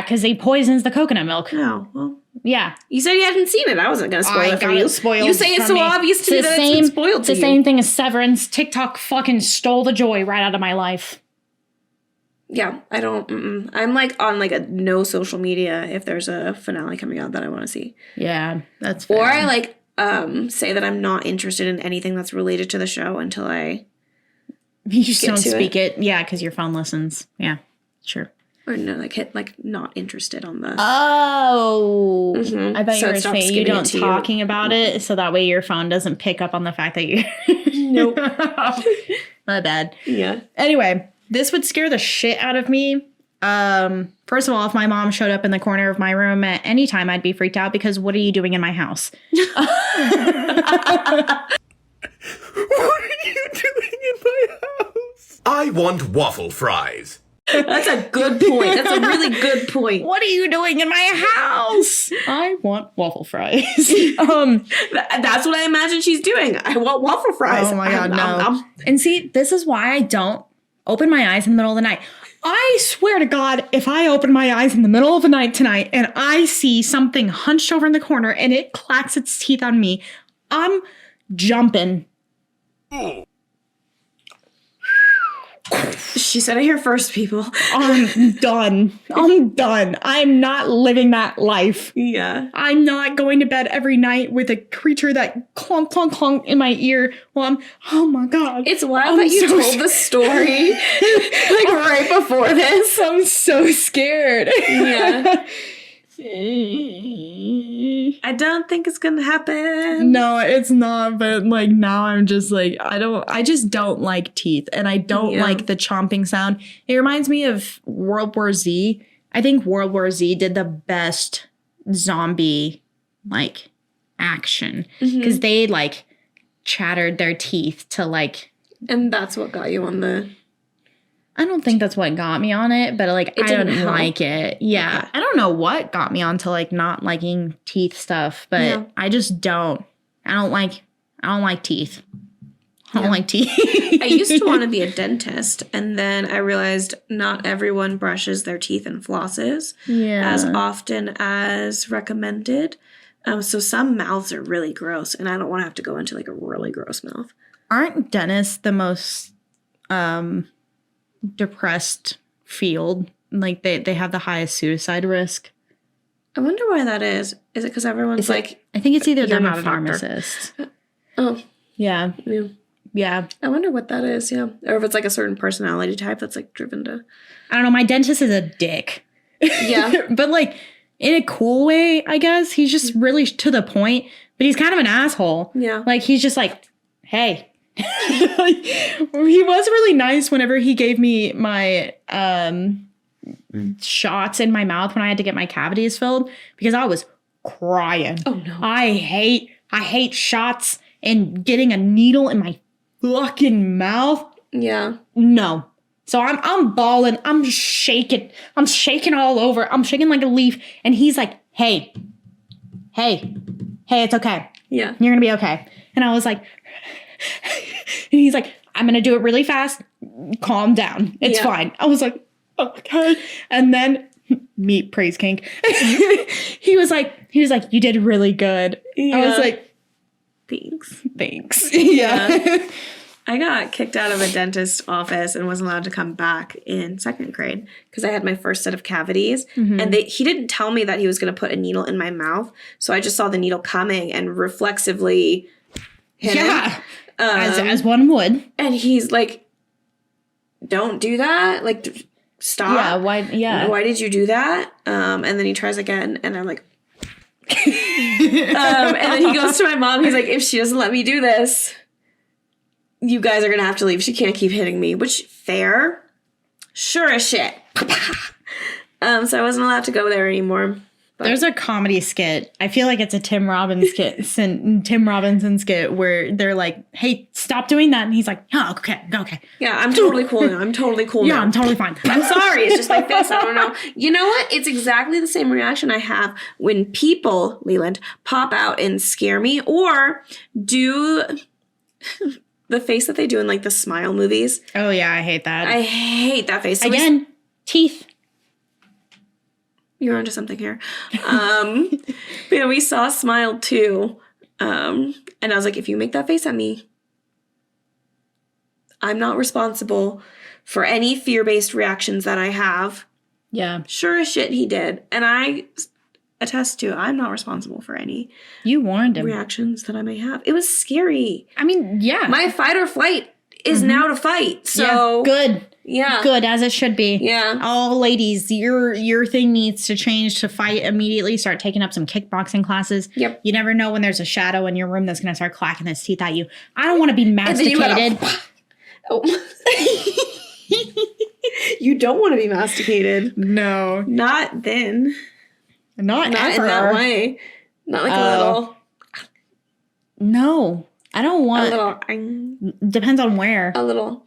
Because he poisons the coconut milk. Oh, well. Yeah. You said you hadn't seen it. I wasn't going to spoil it for you. You say it's so obvious to me that it's been spoiled to you. It's the same thing as Severance. TikTok fucking stole the joy right out of my life. Yeah, I don't. I'm on a no social media if there's a finale coming out that I want to see. Yeah, that's fair. Or I say that I'm not interested in anything that's related to the show until I. You just don't speak it. Yeah, because your phone listens. Yeah, sure. Or no, hit not interested on the. Oh, I bet you were saying you don't talking about it, so that way your phone doesn't pick up on the fact that you. Nope. My bad. Yeah. Anyway. This would scare the shit out of me. First of all, if my mom showed up in the corner of my room at any time, I'd be freaked out because what are you doing in my house? What are you doing in my house? I want waffle fries. That's a good point. That's a really good point. What are you doing in my house? I want waffle fries. That's what I imagine she's doing. I want waffle fries. Oh my God, no. And see, this is why I don't open my eyes in the middle of the night. I swear to God, if I open my eyes in the middle of the night tonight and I see something hunched over in the corner and it clacks its teeth on me, I'm jumping. Ooh. She said it here first, people. I'm done. I'm not living that life. Yeah. I'm not going to bed every night with a creature that clunk, clunk, clunk in my ear while oh my God. It's wild that you told the story right before this. I'm so scared. Yeah. I don't think it's gonna happen. No, it's not, but now I'm just I just don't like teeth, and I don't like the chomping sound. It reminds me of World War Z. I think World War Z did the best zombie action because they chattered their teeth to And that's what got you on the... I don't think that's what got me on it, but like I don't like it. Yeah. Okay. I don't know what got me onto like not liking teeth stuff, but I just don't. I don't like teeth. I don't like teeth. I used to want to be a dentist, and then I realized not everyone brushes their teeth and flosses as often as recommended. So some mouths are really gross, and I don't want to have to go into like a really gross mouth. Aren't dentists the most depressed field? Like they have the highest suicide risk. I wonder why that is. Is it because everyone's I think it's either them or pharmacists. Oh. Yeah. Yeah. I wonder what that is, yeah. Or if it's like a certain personality type that's like driven to... I don't know. My dentist is a dick. Yeah. But like in a cool way, I guess. He's just really to the point. But he's kind of an asshole. Yeah. Like he's just like, hey. He was really nice whenever he gave me my shots in my mouth when I had to get my cavities filled. Because I was crying. Oh, no. I hate shots and getting a needle in my fucking mouth. Yeah. No. So I'm bawling. I'm shaking. I'm shaking all over. I'm shaking like a leaf. And he's like, hey, it's okay. Yeah. You're going to be okay. And I was like, and he's like, I'm going to do it really fast. Calm down. It's fine. I was like, okay. And then meet praise kink. he was like, you did really good. Yeah. I was like, Thanks. Yeah. I got kicked out of a dentist's office and wasn't allowed to come back in second grade because I had my first set of cavities. Mm-hmm. And he didn't tell me that he was going to put a needle in my mouth. So I just saw the needle coming and reflexively hit it. As one would. And he's like, don't do that. Like, stop. Yeah, why did you do that? And then he tries again. And I'm like... and then he goes to my mom. He's like, if she doesn't let me do this, you guys are gonna have to leave. She can't keep hitting me. Which, fair, sure as shit. So I wasn't allowed to go there anymore. But. There's a comedy skit. I feel like it's a Tim Robinson skit where they're like, hey, stop doing that. And he's like, oh, okay. Yeah, I'm totally cool now. I'm totally cool now. Yeah, I'm totally fine. I'm sorry. It's just my face. I don't know. You know what? It's exactly the same reaction I have when people, Leland, pop out and scare me or do the face that they do in like the Smile movies. Oh, yeah. I hate that. I hate that face. So again, teeth. You're onto something here. We saw Smile 2. And I was like, if you make that face at me, I'm not responsible for any fear-based reactions that I have. Yeah. Sure as shit he did. And I attest to, I'm not responsible for any you warned him reactions that I may have. It was scary. I mean, yeah. My fight or flight is now to fight. So good. Yeah. Good, as it should be. Yeah. All ladies, your thing needs to change to fight immediately. Start taking up some kickboxing classes. Yep. You never know when there's a shadow in your room that's going to start clacking its teeth at you. I don't want to be masticated. You don't want to be masticated. No. Not then. Not ever. In that way. Not like a little. No. I don't want. A little. Depends on where. A little.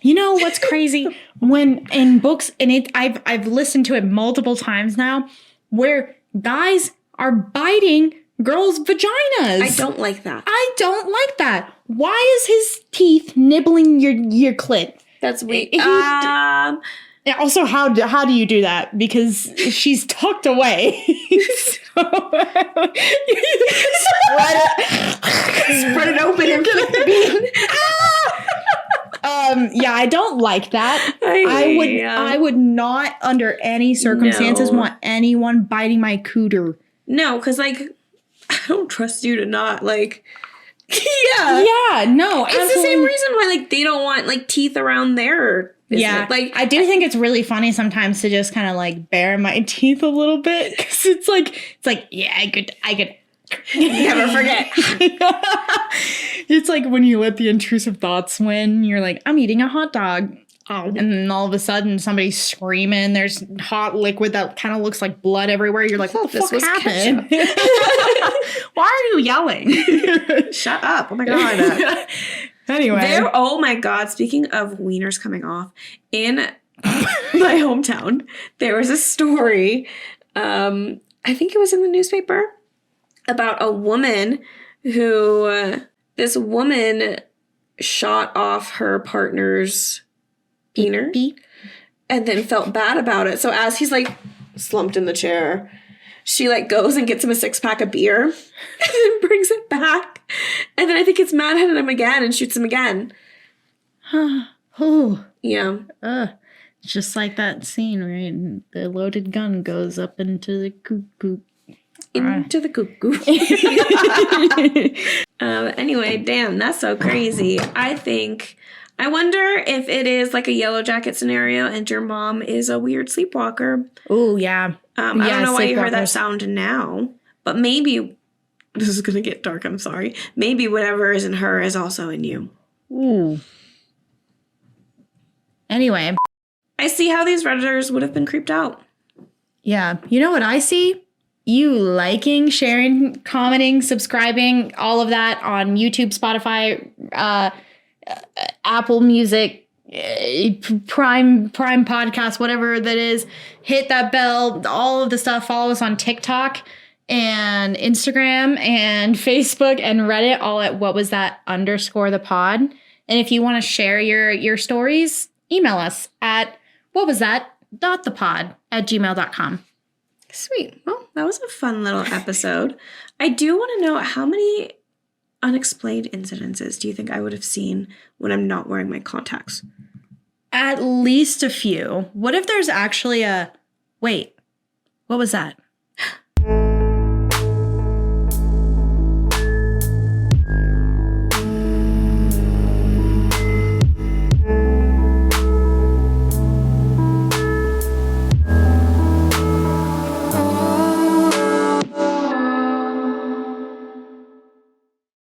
You know what's crazy? When in books, and I've listened to it multiple times now, where guys are biting girls' vaginas. I don't like that. I don't like that. Why is his teeth nibbling your clit? That's weird. Also, how do you do that? Because she's tucked away. Spread it open and flick the bean. Yeah, I don't like that. I would not, under any circumstances, want anyone biting my cooter. No, because like I don't trust you to not like. Yeah, no. It's absolutely. The same reason why like they don't want like teeth around their business. Like I do think it's really funny sometimes to just kind of like bare my teeth a little bit because it's like yeah, I could never forget. It's like when you let the intrusive thoughts win, you're like, I'm eating a hot dog. Oh. And then all of a sudden somebody's screaming. There's hot liquid that kind of looks like blood everywhere. You're like, what the fuck happened? Why are you yelling? Shut up. Oh my God. Anyway. Oh my God. Speaking of wieners coming off, in my hometown, there was a story, I think it was in the newspaper, about a woman who, this woman shot off her partner's wiener and then felt bad about it. So as he's like slumped in the chair, she like goes and gets him a 6-pack of beer and then brings it back. And then I think it's mad at him again and shoots him again. Oh. Yeah. Just like that scene where the loaded gun goes up into the cuckoo. Into the cuckoo. Anyway, damn, that's so crazy. I wonder if it is like a Yellow Jacket scenario and your mom is a weird sleepwalker. Oh, yeah. I don't know why you heard that sound now, but maybe, this is going to get dark, I'm sorry. Maybe whatever is in her is also in you. Ooh. Anyway. I see how these Redditors would have been creeped out. Yeah. You know what I see? You liking, sharing, commenting, subscribing, all of that on YouTube, Spotify, Apple Music, Prime Podcast, whatever that is. Hit that bell, all of the stuff. Follow us on TikTok and Instagram and Facebook and Reddit, all at _the pod. And if you want to share your stories, email us at whatwasthat.thepod@gmail.com. Sweet. Well, that was a fun little episode. I do want to know, how many unexplained incidences do you think I would have seen when I'm not wearing my contacts? At least a few. What if there's actually wait, what was that?